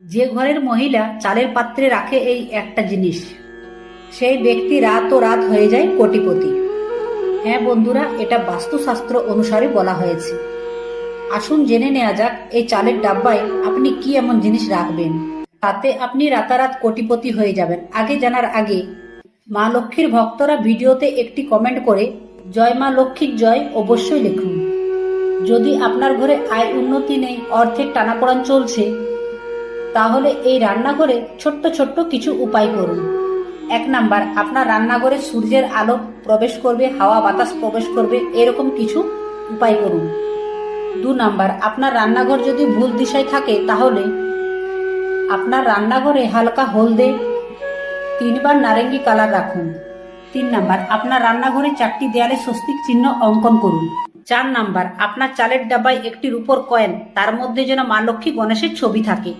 যে ঘরের মহিলা চালের পাত্রে রাখে এই একটা জিনিস, সেই ব্যক্তি রাত ও রাত হয়ে যায় কোটিপতি। হ্যাঁ বন্ধুরা, এটা বাস্তুশাস্ত্র অনুসারে বলা হয়েছে। আসুন জেনে নেওয়া যাক এই চালের ডাব্বায় আপনি কি এমন জিনিস রাখবেন তাতে আপনি রাতারাত কোটিপতি হয়ে যাবেন। আগে জানার আগে মা লক্ষ্মীর ভক্তরা ভিডিওতে একটি কমেন্ট করে জয় মা লক্ষ্মীর জয় অবশ্যই লিখুন। যদি আপনার ঘরে আয় উন্নতি নেই, অর্থের টানাপোড়েন চলছে, তাহলে এই রান্নাঘরে ছোট্ট ছোট্ট কিছু উপায় করুন। 1 নাম্বার, আপনার রান্নাঘরে সূর্যের আলো প্রবেশ করবে, হাওয়া বাতাস প্রবেশ করবে, এরকম কিছু উপায় করুন। 2 নাম্বার, আপনার রান্নাঘর যদি ভুল দিশায় থাকে তাহলে আপনার রান্নাঘরে হালকা হলদে 3 বার নারেঙ্গি কালার রাখুন। 3 নাম্বার, আপনার রান্নাঘরে 4টি দেয়ালে স্বস্তিক চিহ্ন অঙ্কন করুন। 4 নাম্বার, আপনার চালের ডাব্বায় একটি রূপোর কয়েন, তার মধ্যে যেন মা লক্ষ্মী গণেশের ছবি থাকে।